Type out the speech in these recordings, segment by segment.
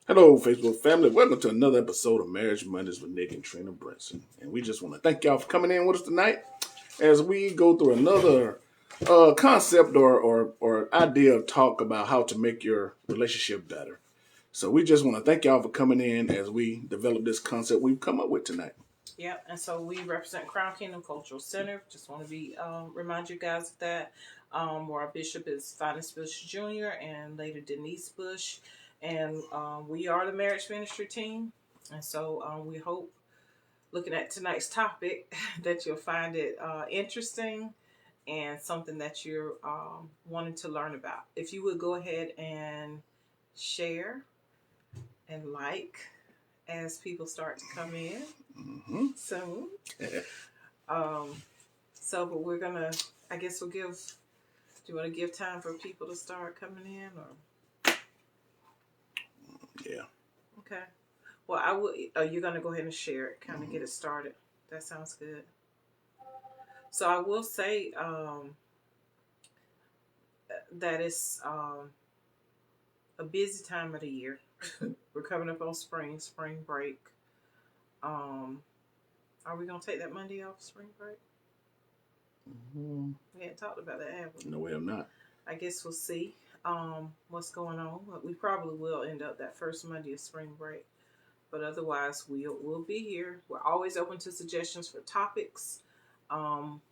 Hello, Facebook family. Welcome to another episode of Marriage Mondays with Nick and Trina Brunson. And we just want to thank y'all for coming in with us tonight as we go through another concept or idea of talk about how to make your relationship better. So we just want to thank y'all for coming in as we develop this concept we've come up with tonight. Yep, and so we represent Crown Kingdom Cultural Center. Just want to remind you guys of that. Where our bishop is Finance Bush Jr. and later Denise Bush, and we are the marriage ministry team. And so we hope, looking at tonight's topic, that you'll find it interesting and something that you're wanting to learn about. If you would go ahead and share and like as people start to come in soon. Um, but we're gonna. I guess we'll give. Do you want to give time for people to start coming in, or? Yeah. Okay. Well, I will. You're gonna go ahead and share it, kind of get it started. That sounds good. So I will say that it's a busy time of the year. We're coming up on spring break. Are we gonna take that Monday off spring break? Mm-hmm. We hadn't talked about that, have we? No, we have not. I guess we'll see what's going on. We probably will end up that first Monday of spring break. But otherwise, we'll be here. We're always open to suggestions for topics.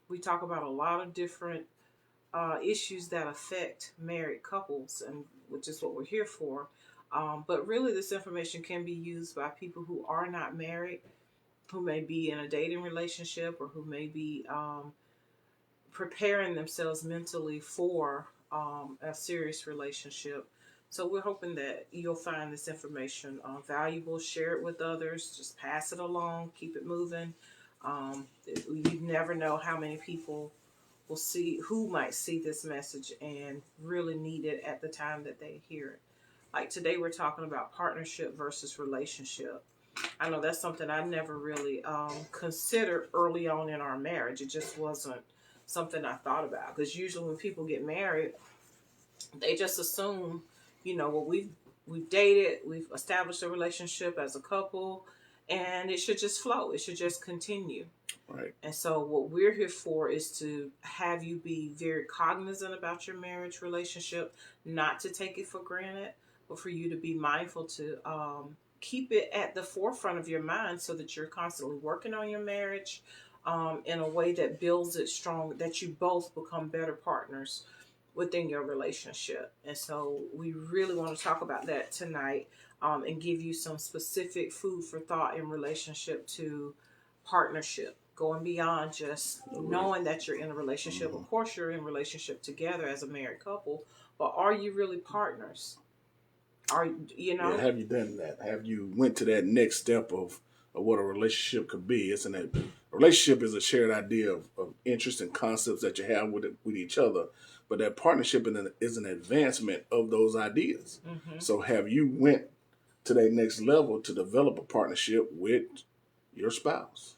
We talk about a lot of different issues that affect married couples, and which is what we're here for. But really, this information can be used by people who are not married, who may be in a dating relationship, or who may be preparing themselves mentally for a serious relationship. So we're hoping that you'll find this information valuable. Share it with others. Just pass it along. Keep it moving. You never know how many people who might see this message and really need it at the time that they hear it. Like today, we're talking about partnership versus relationship. I know that's something I never really considered early on in our marriage. It just wasn't something I thought about, because usually when people get married, they just assume, well, we've dated, we've established a relationship as a couple, and it should just flow. It should just continue. Right. And so what we're here for is to have you be very cognizant about your marriage relationship, not to take it for granted, but for you to be mindful to keep it at the forefront of your mind so that you're constantly working on your marriage in a way that builds it strong, that you both become better partners within your relationship. And so we really want to talk about that tonight and give you some specific food for thought in relationship to partnership, going beyond just knowing that you're in a relationship. Of course, you're in a relationship together as a married couple, but are you really partners? Yeah, have you done that? Have you went to that next step of what a relationship could be? A relationship is a shared idea of interests and concepts that you have with each other, but that partnership is an advancement of those ideas. Mm-hmm. So have you went to that next level to develop a partnership with your spouse?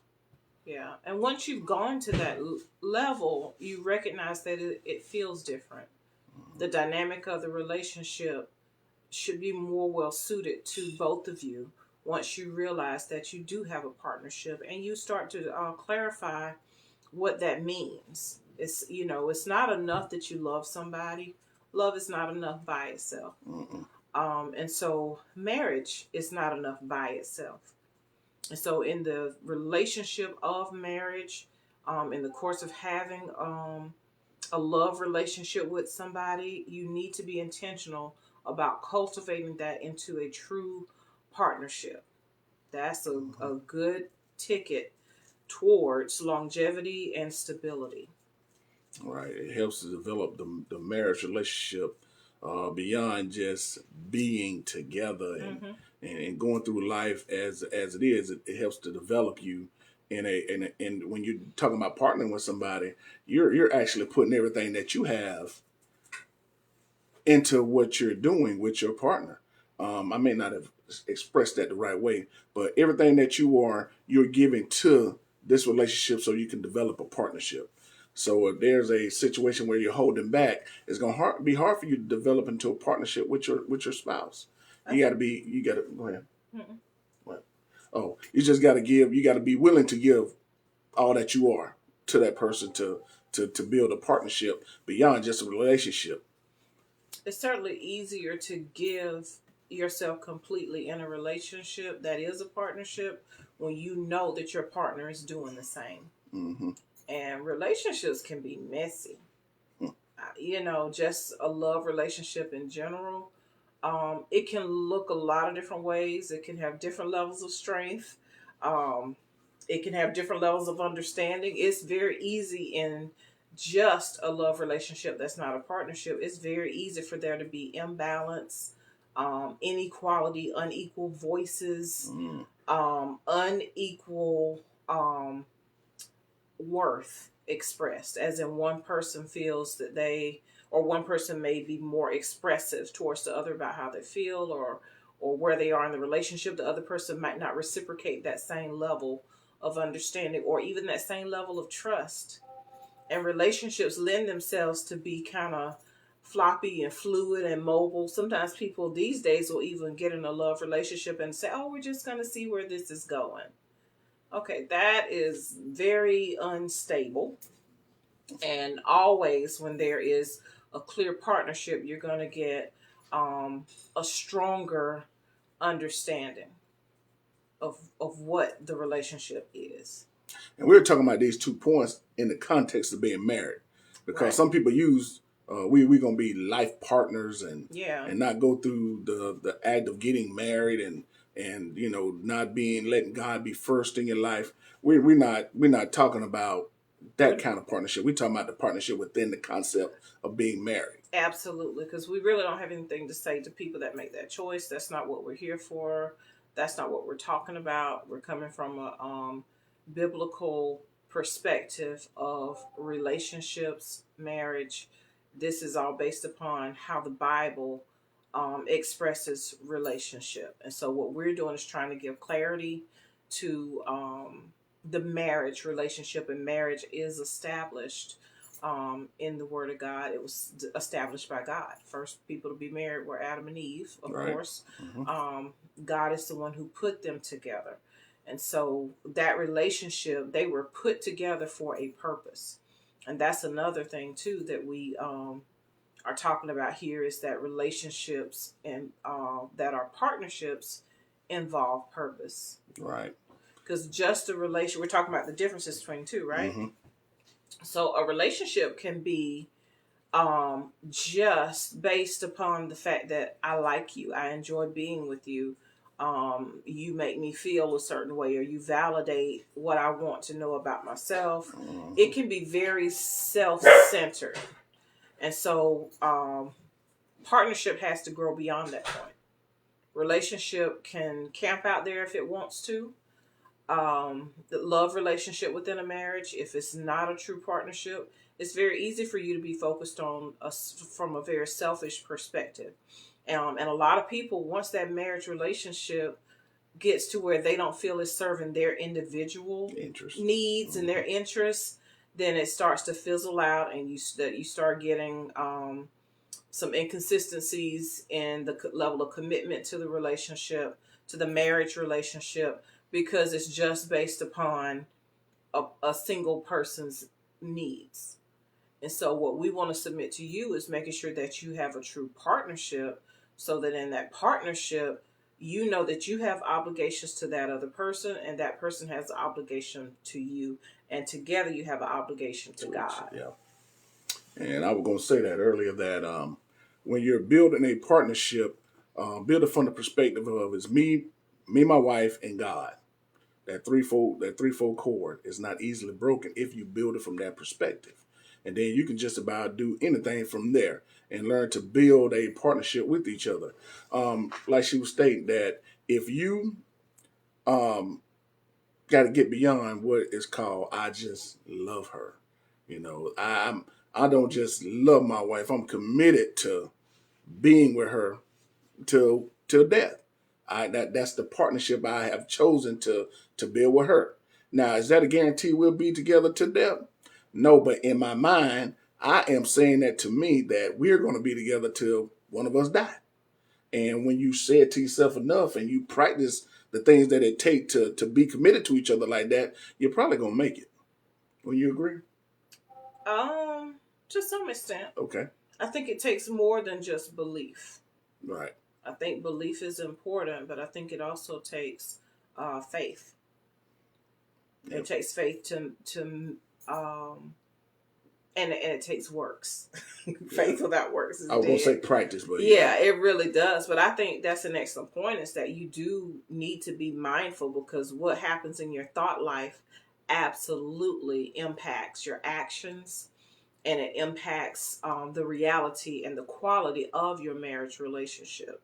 Yeah, and once you've gone to that level, you recognize that it feels different. The dynamic of the relationship should be more well suited to both of you once you realize that you do have a partnership, and you start to clarify what that means. It's not enough that you love somebody. Love is not enough by itself. And so marriage is not enough by itself. And so in the relationship of marriage, in the course of having a love relationship with somebody, you need to be intentional about cultivating that into a true partnership. That's a good ticket towards longevity and stability. Right. It helps to develop the marriage relationship beyond just being together and going through life as it is. It helps to develop you in when you're talking about partnering with somebody, you're actually putting everything that you have into what you're doing with your partner. I may not have expressed that the right way, but everything that you're giving to this relationship so you can develop a partnership. So if there's a situation where you're holding back, it's going to be hard for you to develop into a partnership with your spouse. You got to be. You got to go ahead. Mm-mm. What? Oh, you just got to give. You got to be willing to give all that you are to that person to build a partnership beyond just a relationship. It's certainly easier to give yourself completely in a relationship that is a partnership when you know that your partner is doing the same. Mm-hmm. And relationships can be messy. Mm. Just a love relationship in general. It can look a lot of different ways. It can have different levels of strength. Um, it can have different levels of understanding. It's very easy in just a love relationship that's not a partnership. It's very easy for there to be imbalance, inequality, unequal voices, Mm. unequal worth expressed, as in one person feels that one person may be more expressive towards the other about how they feel or where they are in the relationship. The other person might not reciprocate that same level of understanding or even that same level of trust. And relationships lend themselves to be kind of floppy and fluid and mobile. Sometimes people these days will even get in a love relationship and say, oh, we're just going to see where this is going. Okay, that is very unstable. And always, when there is a clear partnership, you're going to get a stronger understanding of what the relationship is. And we were talking about these 2 points in the context of being married, because Right. some people use we're gonna be life partners and Yeah. and not go through the act of getting married and not letting God be first in your life. We're not talking about that kind of partnership. We're talking about the partnership within the concept of being married. Absolutely, because we really don't have anything to say to people that make that choice. That's not what we're here for. That's not what we're talking about. We're coming from a biblical perspective of relationships, marriage. This is all based upon how the Bible expresses relationship. And so, what we're doing is trying to give clarity to the marriage relationship, and marriage is established in the Word of God. It was established by God. First people to be married were Adam and Eve, of Right. course. Mm-hmm. God is the one who put them together. And so that relationship, they were put together for a purpose. And that's another thing, too, that we are talking about here is that relationships and that our partnerships involve purpose. Right. Because just a relation, we're talking about the differences between two, right? Mm-hmm. So a relationship can be just based upon the fact that I like you, I enjoy being with you, you make me feel a certain way, or you validate what I want to know about myself. Mm-hmm. It can be very self-centered. And so partnership has to grow beyond that point. Relationship can camp out there if it wants to. The love relationship within a marriage, if it's not a true partnership, it's very easy for you to be focused on from a very selfish perspective. And a lot of people, once that marriage relationship gets to where they don't feel it's serving their individual Interest. needs Mm-hmm. and their interests, then it starts to fizzle out, and you start getting some inconsistencies in the level of commitment to the relationship, to the marriage relationship, because it's just based upon a single person's needs. And so what we want to submit to you is making sure that you have a true partnership, so that in that partnership, you know that you have obligations to that other person, and that person has an obligation to you, and together you have an obligation to God. Yeah. And I was going to say that earlier, that when you're building a partnership, build it from the perspective of it's me, my wife, and God. That threefold cord is not easily broken if you build it from that perspective. And then you can just about do anything from there and learn to build a partnership with each other. Like she was stating, that if you got to get beyond what is called, I just love her. I don't just love my wife. I'm committed to being with her till death. That's the partnership I have chosen to build with her. Now, is that a guarantee we'll be together to death? No, but in my mind, I am saying that to me that we're going to be together till one of us die. And when you say it to yourself enough and you practice the things that it take to be committed to each other like that, you're probably gonna make it. Will you agree? To some extent. Okay. I think it takes more than just belief. Right. I think belief is important, but I think it also takes faith. Yep. It takes faith to and it takes works. Faith without works is I was dead. gonna say practice, but yeah, it really does. But I think that's an excellent point, is that you do need to be mindful, because what happens in your thought life absolutely impacts your actions, and it impacts the reality and the quality of your marriage relationship.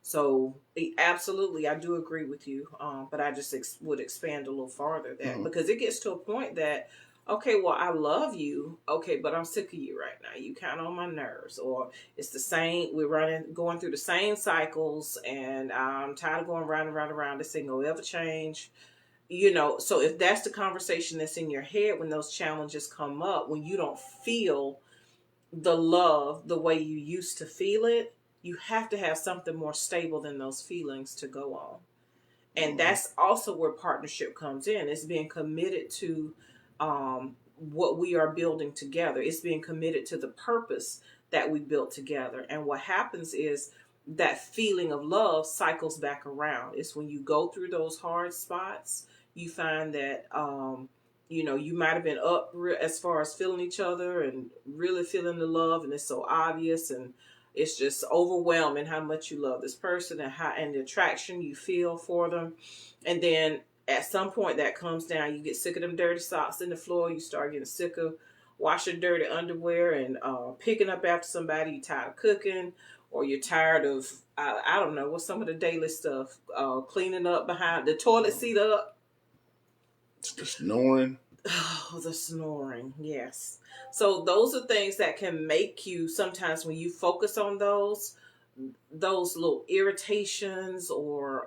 So absolutely, I do agree with you. But I just would expand a little farther that, because it gets to a point that, okay, well, I love you. Okay, but I'm sick of you right now. You kind of on my nerves, or it's the same. We're going through the same cycles, and I'm tired of going round and round and round. This ain't gonna ever change. So if that's the conversation that's in your head when those challenges come up, when you don't feel the love the way you used to feel it, you have to have something more stable than those feelings to go on. And that's also where partnership comes in. It's being committed to what we are building together. It's being committed to the purpose that we built together. And what happens is that feeling of love cycles back around. It's when you go through those hard spots, you find that you might have been up as far as feeling each other and really feeling the love, and it's so obvious, and it's just overwhelming how much you love this person, and the attraction you feel for them. And then at some point that comes down, you get sick of them dirty socks in the floor. You start getting sick of washing dirty underwear and picking up after somebody. You're tired of cooking, or you're tired of, I don't know, what's some of the daily stuff, cleaning up behind the toilet seat up. The snoring. Oh, the snoring. Yes. So those are things that can make you, sometimes when you focus on those little irritations or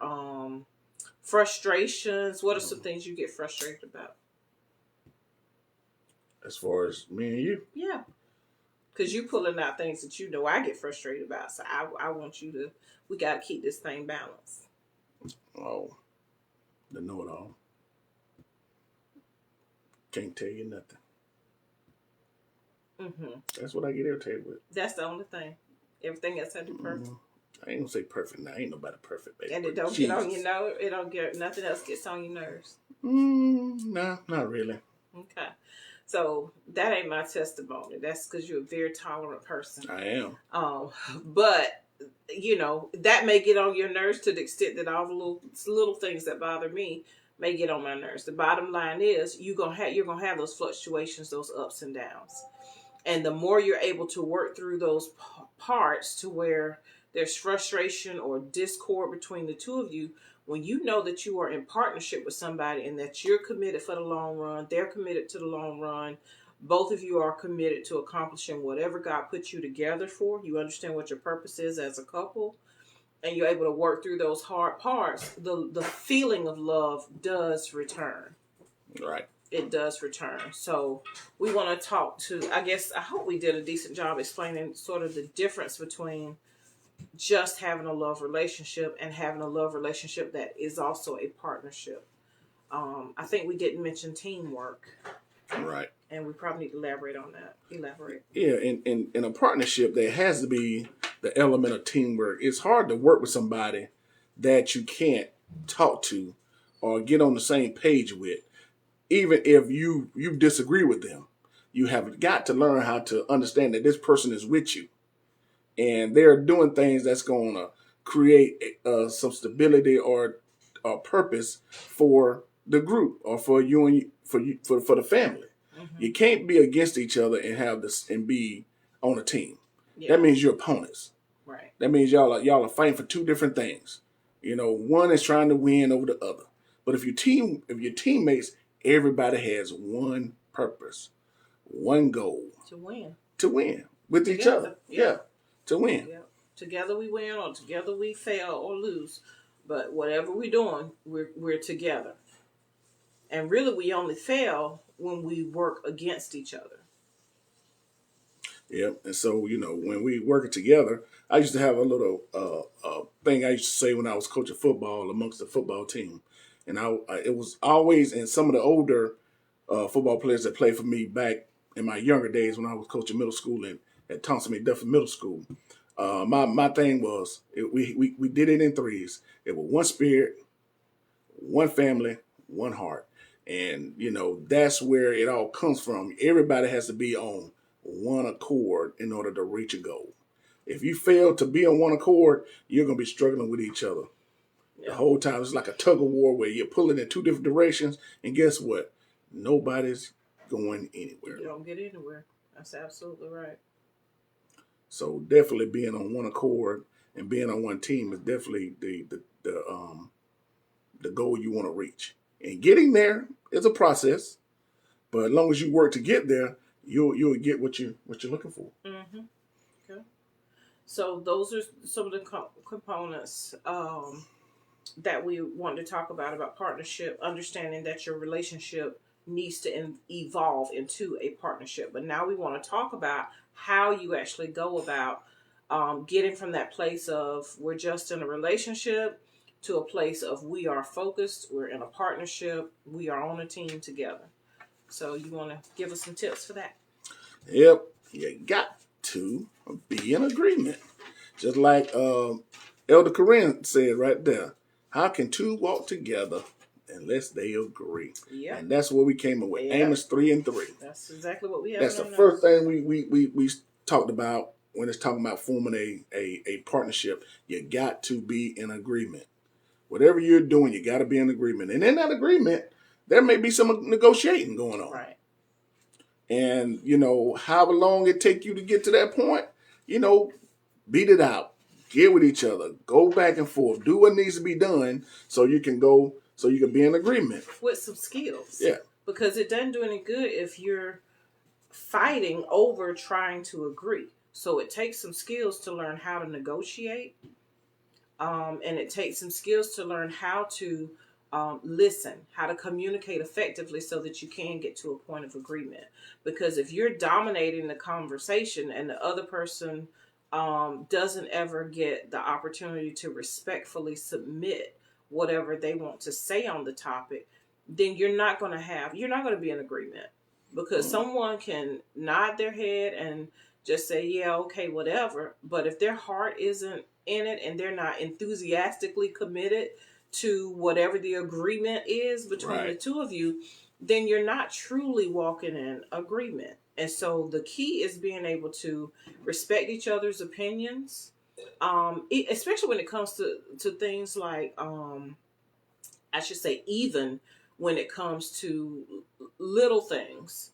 frustrations. What are some things you get frustrated about? As far as me and you? Yeah. Because you pulling out things that I get frustrated about. So I want we got to keep this thing balanced. Oh, the know-it-all. Can't tell you nothing. That's what I get irritated with. That's the only thing. Everything else had to be perfect. I ain't gonna say perfect now. Ain't nobody perfect, baby. And it don't get on your nerves. It don't get, nothing else gets on your nerves. Nah, not really. Okay. So that ain't my testimony. That's because you're a very tolerant person. I am. But that may get on your nerves to the extent that all the little things that bother me may get on my nerves. The bottom line is you're gonna have those fluctuations, those ups and downs, and the more you're able to work through those parts to where there's frustration or discord between the two of you, when you know that you are in partnership with somebody and that you're committed for the long run, they're committed to the long run, both of you are committed to accomplishing whatever God put you together for. You understand what your purpose is as a couple, and you're able to work through those hard parts, the feeling of love does return. Right. It does return. So we want to talk I hope we did a decent job explaining sort of the difference between just having a love relationship and having a love relationship that is also a partnership. I think we didn't mention teamwork. Right. And we probably need to elaborate on that. Yeah, in a partnership, there has to be the element of teamwork. It's hard to work with somebody that you can't talk to or get on the same page with. Even if you disagree with them, you have got to learn how to understand that this person is with you. And they're doing things that's going to create some stability or purpose for the group or for you and for the family. You can't be against each other and have this and be on a team. Yeah. That means you're opponents. Right. That means y'all are fighting for two different things. One is trying to win over the other. But if your teammates, everybody has one purpose, one goal. To win with together. Each other. Yeah. To win. Yeah. Together we win, or together we fail or lose. But whatever we're doing, we're together. And really, we only fail when we work against each other. Yep. And so, when we working together, I used to have a little thing I used to say when I was coaching football amongst the football team. And it was always, and some of the older football players that played for me back in my younger days when I was coaching middle school at Thompson McDuffie Middle School. My thing was, we did it in threes. It was one spirit, one family, one heart. And, that's where it all comes from. Everybody has to be on one accord in order to reach a goal. If you fail to be on one accord, you're going to be struggling with each other. The whole time. It's like a tug of war where you're pulling in two different directions. And guess what? Nobody's going anywhere. You don't get anywhere. That's absolutely right. So definitely being on one accord and being on one team is definitely the goal you want to reach. And getting there is a process, but as long as you work to get there, you'll get what you're looking for. Mm-hmm. Okay. So those are some of the components that we want to talk about partnership, understanding that your relationship needs to evolve into a partnership. But now we want to talk about how you actually go about getting from that place of we're just in a relationship to a place of we are focused, we're in a partnership, we are on a team together. So you want to give us some tips for that? Yep. You got to be in agreement. Just like Elder Corinne said right there. How can two walk together unless they agree? Yeah. And that's what we came up with. Yep. Amos 3:3. That's exactly what we have. That's the first thing we talked about when it's talking about forming a partnership. You got to be in agreement. Whatever you're doing, you got to be in agreement. And in that agreement, there may be some negotiating going on. Right. And, however long it take you to get to that point, beat it out. Get with each other. Go back and forth. Do what needs to be done so you can be in agreement. With some skills. Yeah. Because it doesn't do any good if you're fighting over trying to agree. So it takes some skills to learn how to negotiate. And it takes some skills to learn how to listen, how to communicate effectively so that you can get to a point of agreement. Because if you're dominating the conversation and the other person doesn't ever get the opportunity to respectfully submit whatever they want to say on the topic, then you're not going to be in agreement. Because someone can nod their head and just say, yeah, okay, whatever. But if their heart isn't in it and they're not enthusiastically committed to whatever the agreement is between the two of you, then you're not truly walking in agreement. And so the key is being able to respect each other's opinions, especially when it comes to things like, I should say, even when it comes to little things,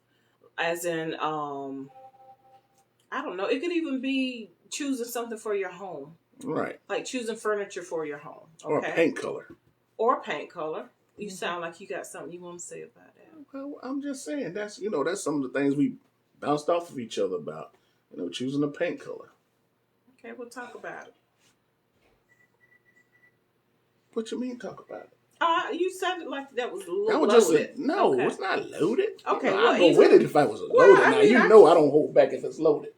as in, I don't know, it could even be choosing something for your home. Right. Like choosing furniture for your home. Okay? Or paint color. You sound like you got something you want to say about that. Well, I'm just saying, that's some of the things we bounced off of each other about. Choosing a paint color. Okay, we'll talk about it. What you mean talk about it? You sounded like that was a little loaded. Okay. It's not loaded. Okay, I'd go with it if I was loaded. I don't hold back if it's loaded.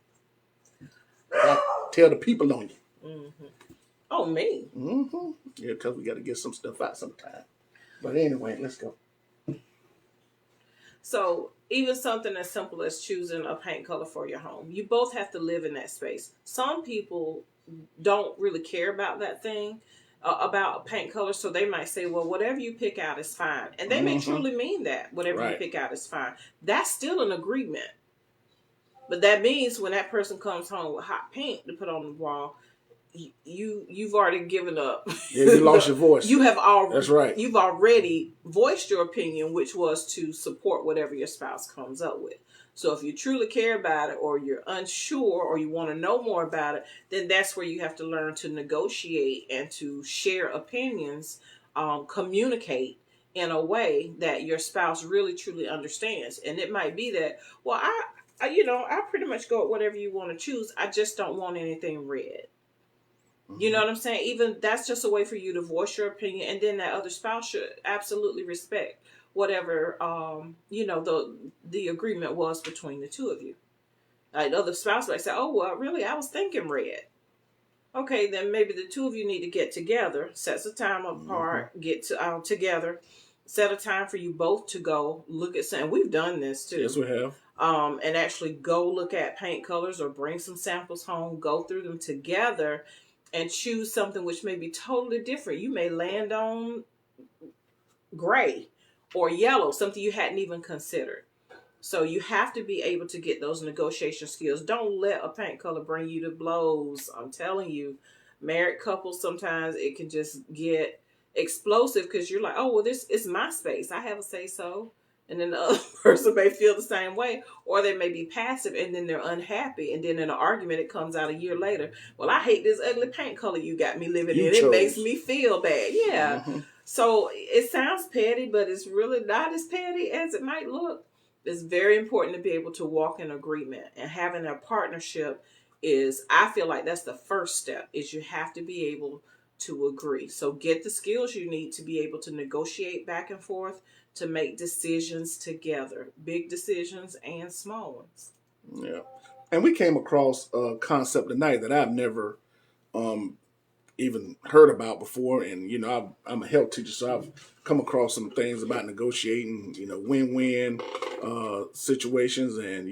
I tell the people on you. Mm-hmm. Oh, me? Mm-hmm. Yeah, because we got to get some stuff out sometime. But anyway, let's go. So even something as simple as choosing a paint color for your home, you both have to live in that space. Some people don't really care about that thing, about paint color, so they might say, well, whatever you pick out is fine. And they may truly mean that. Whatever you pick out is fine. That's still an agreement. But that means when that person comes home with hot paint to put on the wall, you've already given up. Yeah, you lost your voice. That's right. You've already voiced your opinion, which was to support whatever your spouse comes up with. So if you truly care about it, or you're unsure, or you want to know more about it, then that's where you have to learn to negotiate and to share opinions, communicate in a way that your spouse really truly understands. And it might be that, well, I pretty much go with whatever you want to choose. I just don't want anything red. You know what I'm saying? Even that's just a way for you to voice your opinion, and then that other spouse should absolutely respect whatever the agreement was between the two of you. Like the other spouse might say, "Oh well, really, I was thinking red." Okay, then maybe the two of you need to get together, set some time apart, get together, set a time for you both to go look at something. We've done this too. Yes, we have. And actually go look at paint colors or bring some samples home, go through them together, and choose something which may be totally different. You may land on gray or yellow, something you hadn't even considered. So you have to be able to get those negotiation skills. Don't let a paint color bring you to blows. I'm telling you, married couples, sometimes it can just get explosive because you're like, oh, well, this is my space. I have a say so. And then the other person may feel the same way, or they may be passive and then they're unhappy. And then in an argument, it comes out a year later. Well, I hate this ugly paint color you got me living in. It makes me feel bad. Yeah. Mm-hmm. So it sounds petty, but it's really not as petty as it might look. It's very important to be able to walk in agreement, and having a partnership is, I feel like that's the first step, is you have to be able to agree. So get the skills you need to be able to negotiate back and forth, to make decisions together, big decisions and small ones. Yeah. And we came across a concept tonight that I've never even heard about before. And, I'm a health teacher, so I've come across some things about negotiating, win-win situations, and,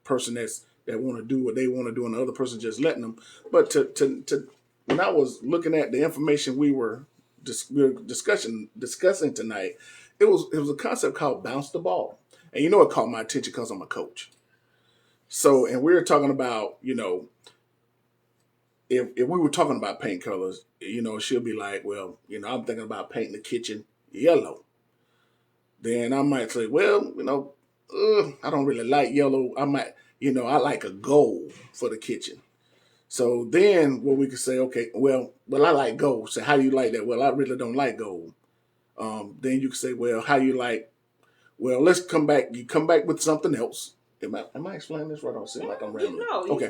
person that want to do what they want to do and the other person just letting them. But to when I was looking at the information we were discussing tonight, it was a concept called bounce the ball. And it caught my attention because I'm a coach. So, and we were talking about, if we were talking about paint colors, she'll be like, well, I'm thinking about painting the kitchen yellow. Then I might say, well, I don't really like yellow. I might, I like a gold for the kitchen. So then what we could say, okay, well, I like gold. So how do you like that? Well, I really don't like gold. Then you could say, well, how do you like, well, let's come back. You come back with something else. Am I explaining this right? I don't seem like I'm rambling. No, okay.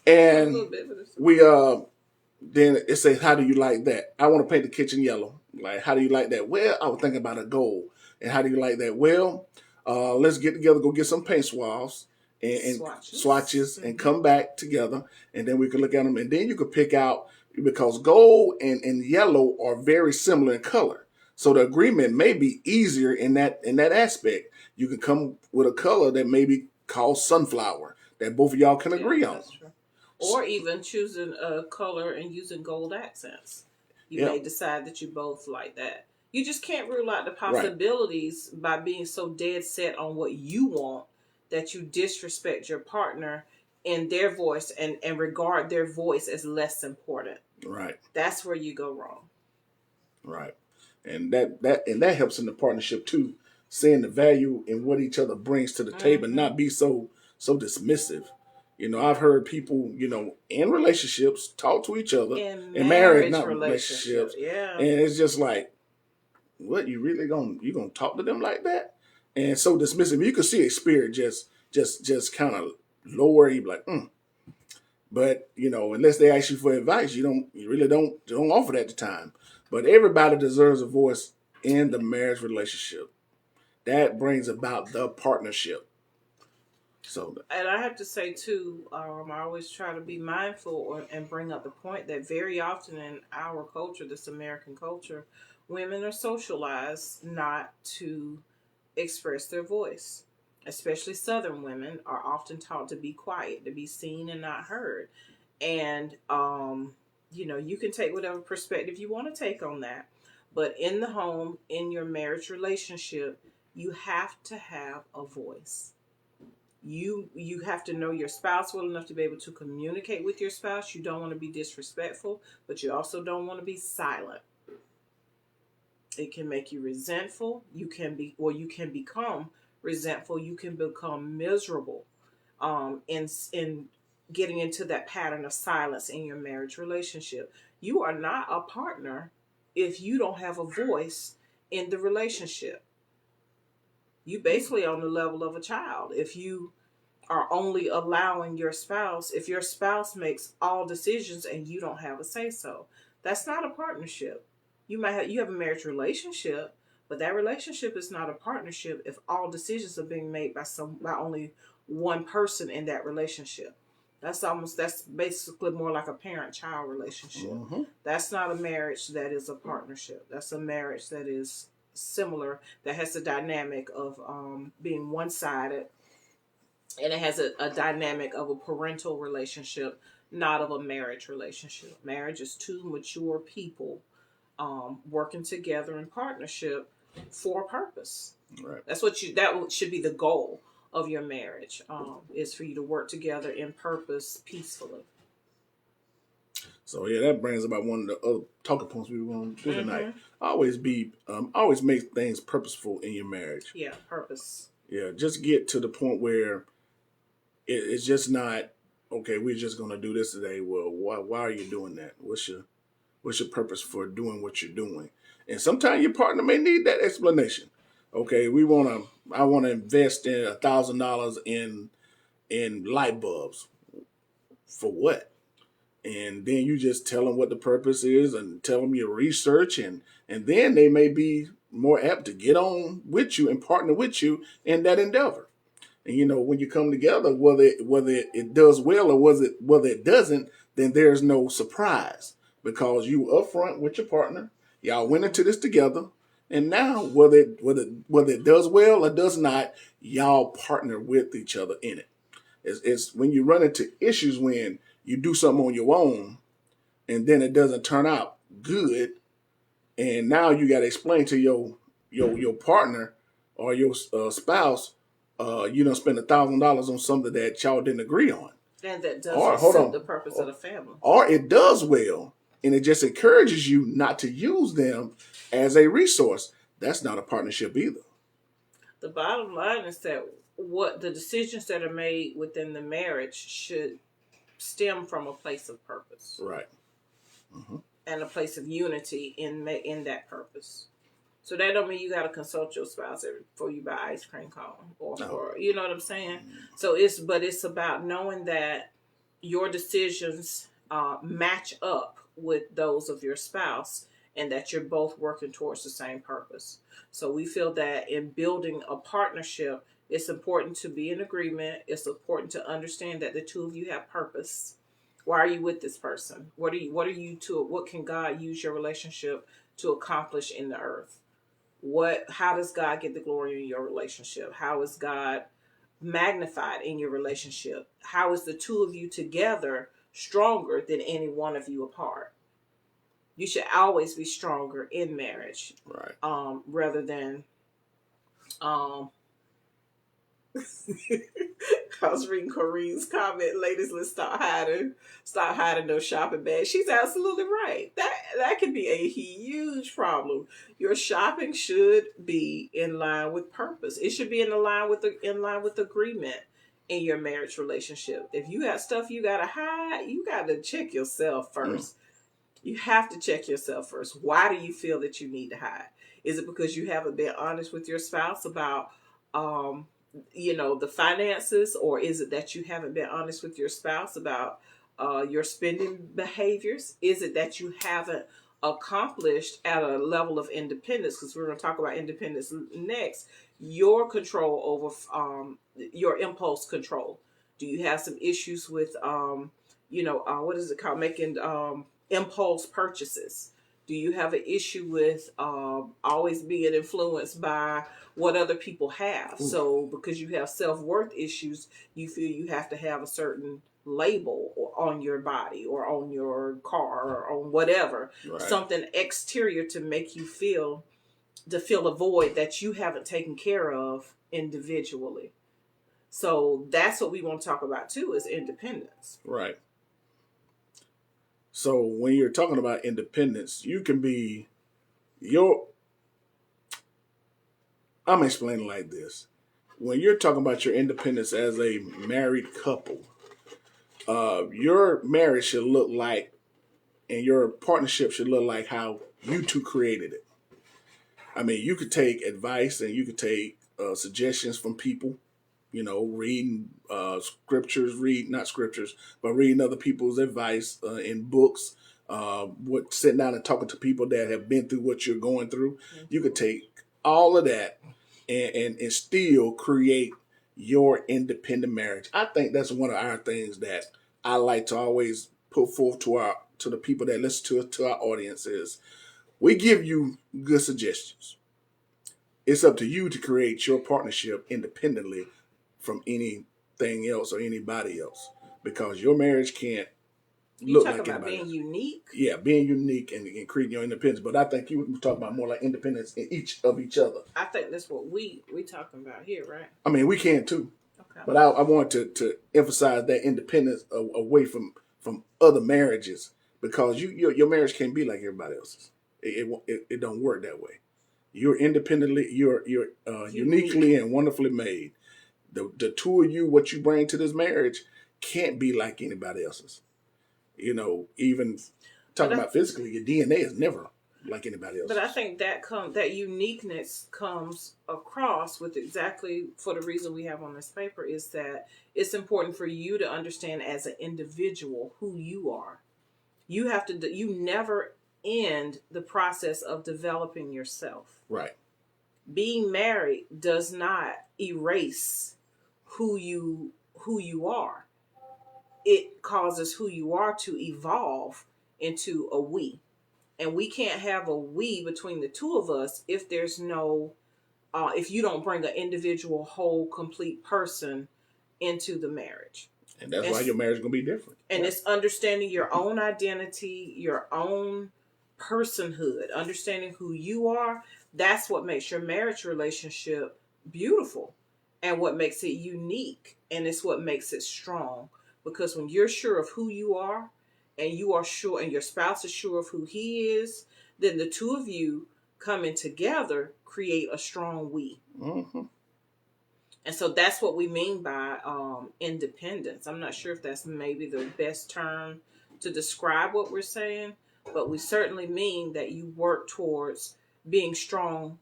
And we then it says, how do you like that? I want to paint the kitchen yellow. Like, how do you like that? Well, I was thinking about a gold. And how do you like that? Well, let's get together, go get some paint swabs and swatches and come back together, and then we can look at them, and then you could pick out, because gold and yellow are very similar in color. So the agreement may be easier in that aspect. You can come with a color that may be called sunflower that both of y'all can agree on. True. Or even choosing a color and using gold accents. You may decide that you both like that. You just can't rule out the possibilities by being so dead set on what you want that you disrespect your partner in their voice and regard their voice as less important. Right. That's where you go wrong. Right. And that helps in the partnership too, seeing the value in what each other brings to the table, and not be so dismissive. I've heard people, in relationships talk to each other, in marriage, not relationships. Yeah. And it's just like, what, you really gonna talk to them like that? And so dismissive. You can see a spirit just kind of lower. You be like, But, unless they ask you for advice, you really don't offer that at the time. But everybody deserves a voice in the marriage relationship. That brings about the partnership. So, and I have to say too, I always try to be mindful and bring up the point that very often in our culture, this American culture, women are socialized not to express their voice. Especially Southern women are often taught to be quiet, to be seen and not heard. And, you can take whatever perspective you want to take on that. But in the home, in your marriage relationship, you have to have a voice. You have to know your spouse well enough to be able to communicate with your spouse. You don't want to be disrespectful, but you also don't want to be silent. It can make you resentful. You can become resentful. You can become miserable in getting into that pattern of silence in your marriage relationship. You are not a partner if you don't have a voice in the relationship. You basically on the level of a child. If you are only allowing your spouse, if your spouse makes all decisions and you don't have a say so, that's not a partnership. You have a marriage relationship, but that relationship is not a partnership if all decisions are being made by only one person in that relationship. That's basically more like a parent-child relationship. Mm-hmm. That's not a marriage that is a partnership. That's a marriage that is similar, that has the dynamic of being one-sided, and it has a dynamic of a parental relationship, not of a marriage relationship. Marriage is two mature people working together in partnership for a purpose. Right. That should be the goal of your marriage, is for you to work together in purpose peacefully. So yeah, that brings about one of the other talking points we want to do tonight. Mm-hmm. Always make things purposeful in your marriage. Yeah, purpose. Yeah, just get to the point where it's just not okay. We're just gonna do this today. Well, why are you doing that? What's your purpose for doing what you're doing? And sometimes your partner may need that explanation. Okay, I wanna invest in $1,000 in light bulbs. For what? And then you just tell them what the purpose is and tell them your research, and then they may be more apt to get on with you and partner with you in that endeavor. And when you come together, whether it does well or whether it doesn't, then there's no surprise because you upfront with your partner. Y'all went into this together, and now whether it does well or does not, y'all partner with each other in it. It's when you run into issues when you do something on your own, and then it doesn't turn out good, and now you got to explain to your partner or your spouse, you don't spend $1,000 on something that y'all didn't agree on, and that doesn't suit the purpose of the family, or it does well, and it just encourages you not to use them as a resource. That's not a partnership either. The bottom line is that what the decisions that are made within the marriage should stem from a place of purpose, right? Mm-hmm. And a place of unity in that purpose. So that don't mean you got to consult your spouse before you buy ice cream cone or you know what I'm saying. So it's about knowing that your decisions match up with those of your spouse, and that you're both working towards the same purpose. So we feel that in building a partnership, it's important to be in agreement. It's important to understand that the two of you have purpose. Why are you with this person? What can God use your relationship to accomplish in the earth? How does God get the glory in your relationship? How is God magnified in your relationship? How is the two of you together stronger than any one of you apart? You should always be stronger in marriage, right? Rather than I was reading Corinne's comment, ladies, let's stop hiding those shopping bags. She's absolutely right. That can be a huge problem. Your shopping should be in line with purpose. It should be in line with agreement in your marriage relationship. If you have stuff you gotta hide, you gotta check yourself first. You have to check yourself first. Why do you feel that you need to hide? Is it because you haven't been honest with your spouse about the finances, or is it that you haven't been honest with your spouse about your spending behaviors? Is it that you haven't accomplished at a level of independence? Because we're going to talk about independence next. Your control over your impulse control. Do you have some issues with what is it called, making impulse purchases? Do you have an issue with always being influenced by what other people have? So because you have self-worth issues, you feel you have to have a certain label on your body or on your car or on whatever, right. Something exterior to make you feel a void that you haven't taken care of individually. So that's what we want to talk about too, is independence. Right. So when you're talking about independence, you can be I'm explaining like this. When you're talking about your independence as a married couple, your marriage should look like, and your partnership should look like how you two created it. I mean, you could take advice and you could take suggestions from people, reading not scriptures, but reading other people's advice in books, sitting down and talking to people that have been through what you're going through. Mm-hmm. You could take all of that and still create your independent marriage. I think that's one of our things that I like to always put forth to the people that listen to us, to our audience is we give you good suggestions. It's up to you to create your partnership independently from anything else or anybody else, because your marriage can't You look talk like about anybody being else. unique. Yeah, being unique and creating your independence. But I think you talk about more like independence in each of each other. I think that's what we talking about here, right? I mean, we can too. Okay. But I want to emphasize that independence away from other marriages, because your marriage can't be like everybody else's. It don't work that way. You're independently, you're uniquely and wonderfully made. The two of you, what you bring to this marriage, can't be like anybody else's. Even talking about physically, your DNA is never like anybody else's. But I think that uniqueness comes across with exactly for the reason we have on this paper is that it's important for you to understand as an individual who you are. You never end the process of developing yourself. Right. Being married does not erase who you are. It causes who you are to evolve into a we. And we can't have a we between the two of us if there's no if you don't bring an individual whole complete person into the marriage. And that's why your marriage is going to be different. And it's understanding your own identity, your own personhood, understanding who you are. That's what makes your marriage relationship beautiful and what makes it unique. And it's what makes it strong. Because when you're sure of who you are and you are sure and your spouse is sure of who he is, then the two of you coming together create a strong we. Mm-hmm. And so that's what we mean by independence. I'm not sure if that's maybe the best term to describe what we're saying, but we certainly mean that you work towards being strong,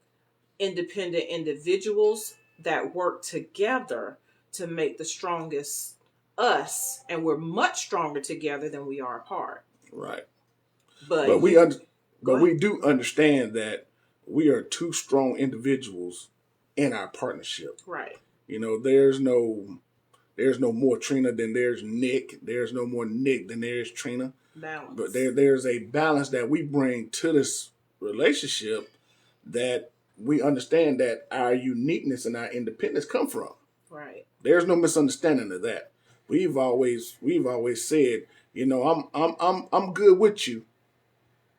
independent individuals that work together to make the strongest us, and we're much stronger together than we are apart. Right. But we do understand that we are two strong individuals in our partnership. Right. There's no more Trina than there's Nick. There's no more Nick than there's Trina. Balance. But there's a balance that we bring to this relationship that we understand that our uniqueness and our independence come from. Right. There's no misunderstanding of that. We've always said, I'm good with you.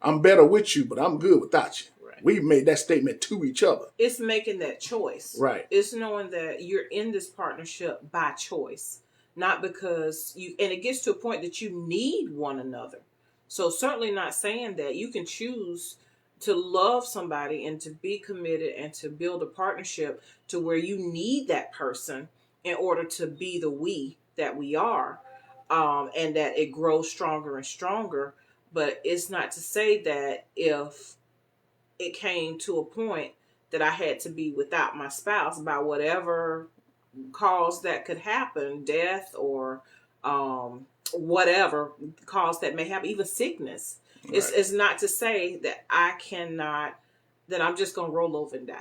I'm better with you, but I'm good without you. Right. We've made that statement to each other. It's making that choice. Right. It's knowing that you're in this partnership by choice, not because and it gets to a point that you need one another. So certainly not saying that you can choose to love somebody and to be committed and to build a partnership to where you need that person in order to be the we that we are, and that it grows stronger and stronger. But it's not to say that if it came to a point that I had to be without my spouse by whatever cause that could happen, death or whatever cause that may happen, even sickness. Right. It's not to say that that I'm just going to roll over and die.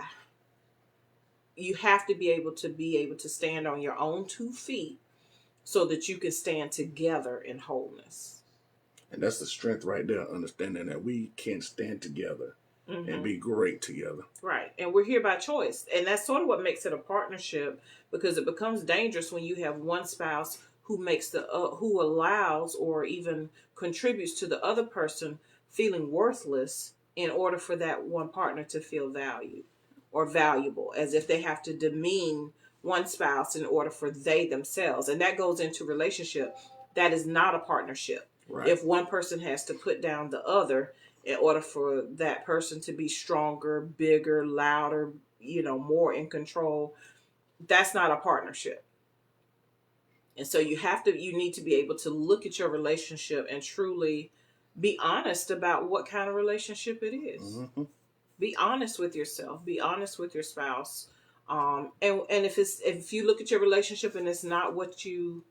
You have to be able to stand on your own 2 feet so that you can stand together in wholeness. And that's the strength right there, understanding that we can stand together and be great together. Right. And we're here by choice. And that's sort of what makes it a partnership, because it becomes dangerous when you have one spouse who who allows or even contributes to the other person feeling worthless in order for that one partner to feel valued or valuable, as if they have to demean one spouse in order for they themselves. And that goes into relationship. That is not a partnership. Right. If one person has to put down the other in order for that person to be stronger, bigger, louder, more in control, that's not a partnership. And so you need to be able to look at your relationship and truly be honest about what kind of relationship it is. Mm-hmm. Be honest with yourself. Be honest with your spouse. And if you look at your relationship and it's not what you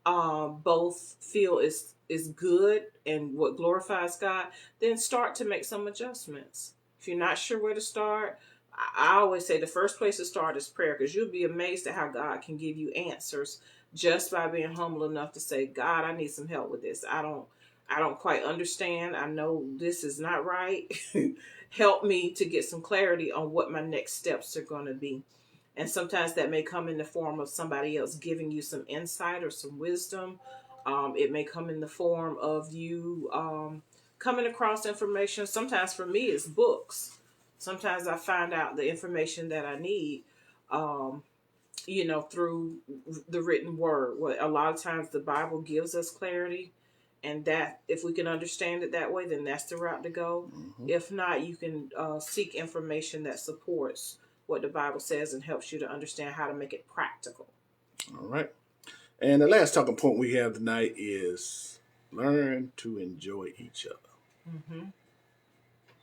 both feel is good and what glorifies God, then start to make some adjustments. If you're not sure where to start, I always say the first place to start is prayer, because you'll be amazed at how God can give you answers just by being humble enough to say, God, I need some help with this. I don't quite understand. I know this is not right. Help me to get some clarity on what my next steps are going to be. And sometimes that may come in the form of somebody else giving you some insight or some wisdom. It may come in the form of you coming across information. Sometimes for me, it's books. Sometimes I find out the information that I need, through the written word. Well, a lot of times the Bible gives us clarity, and that if we can understand it that way, then that's the route to go. Mm-hmm. If not, you can seek information that supports what the Bible says and helps you to understand how to make it practical. All right. And the last talking point we have tonight is learn to enjoy each other. Mm-hmm.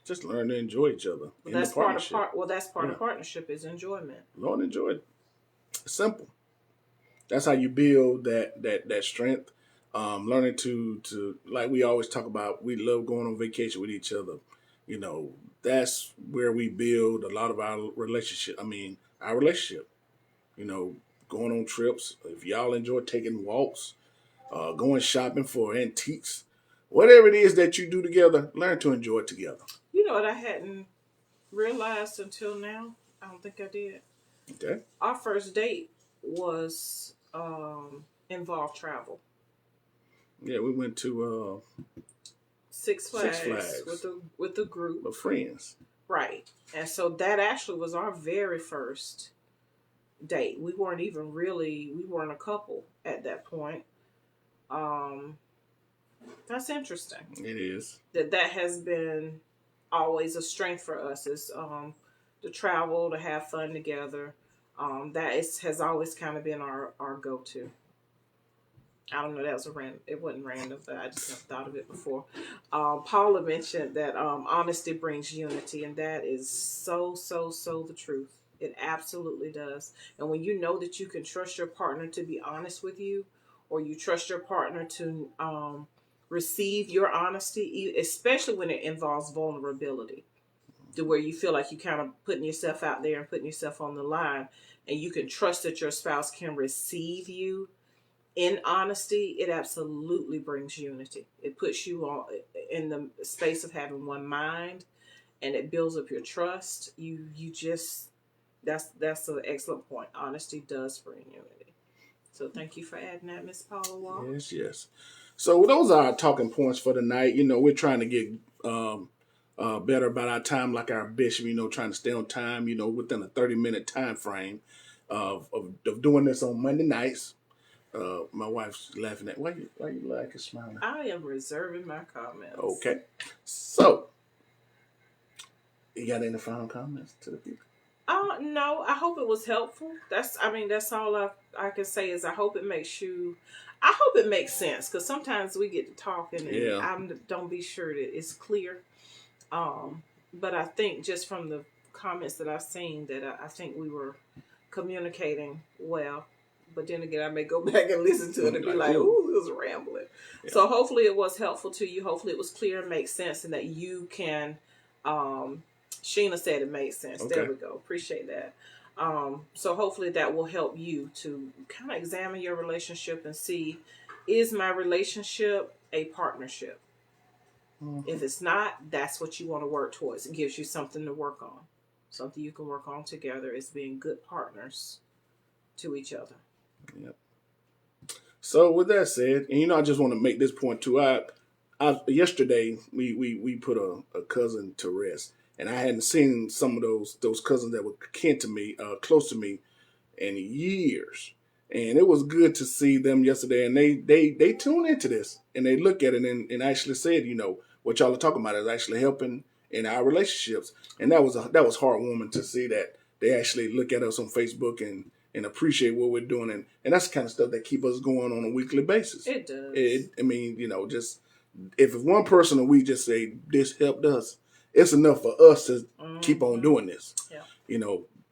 Just learn to enjoy each other. Well, that's part of partnership is enjoyment. Learn to enjoy it. It's simple. That's how you build that strength. Learning to like we always talk about, we love going on vacation with each other. That's where we build a lot of our relationship. Our relationship. Going on trips. If y'all enjoy taking walks, going shopping for antiques, whatever it is that you do together, learn to enjoy it together. You know what I hadn't realized until now? I don't think I did. Okay. Our first date was involved travel. Yeah, we went to Six Flags with the group of friends. Right. And so that actually was our very first date. We weren't a couple at that point. That's interesting. It is. That has been always a strength for us, is to travel, to have fun together. Has always kind of been our go-to. I don't know, it wasn't random, but I just never thought of it before. Paula mentioned that honesty brings unity, and that is so the truth. It absolutely does. And when you know that you can trust your partner to be honest with you, or you trust your partner to receive your honesty, especially when it involves vulnerability, to where you feel like you kind of putting yourself out there and putting yourself on the line, and you can trust that your spouse can receive you in honesty, it absolutely brings unity. It puts you all in the space of having one mind, and it builds up your trust. That's an excellent point. Honesty does bring unity. So thank you for adding that, Miss Paula Wall. Yes. So those are our talking points for tonight. We're trying to get better about our time, like our bishop. Trying to stay on time. Within a 30-minute time frame of doing this on Monday nights. My wife's laughing at why you like and smiling? I am reserving my comments. Okay. So, you got any final comments to the people? No. I hope it was helpful. That's all I can say is I hope it makes sense, because sometimes we get to talking and I don't be sure that it's clear. But I think just from the comments that I've seen that I think we were communicating well. But then again, I may go back and listen to it and be like, ooh, it was rambling. Yeah. So hopefully it was helpful to you. Hopefully it was clear and makes sense, and that you can, Sheena said it made sense. Okay. There we go. Appreciate that. So hopefully that will help you to kind of examine your relationship and see, is my relationship a partnership? Mm-hmm. If it's not, that's what you want to work towards. It gives you something to work on. Something you can work on together is being good partners to each other. Yep. So with that said, and I just want to make this point too. Yesterday we put a cousin to rest, and I hadn't seen some of those cousins that were kin to me, close to me, in years. And it was good to see them yesterday, and they tune into this and they look at it and actually said, what y'all are talking about is actually helping in our relationships, and that was heartwarming to see that they actually look at us on Facebook and appreciate what we're doing. And that's the kind of stuff that keep us going on a weekly basis. It does. Just if one person or we just say this helped us, it's enough for us to keep on doing this. Yeah.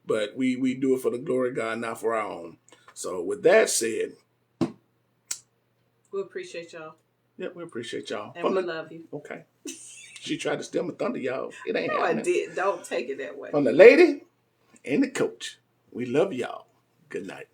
But we do it for the glory of God, not for our own. So with that said, we appreciate y'all. Yeah, we appreciate y'all. And we love you. Okay. She tried to steal my thunder, y'all. It ain't happening. I did. Don't take it that way. From the lady and the coach. We love y'all. Good night.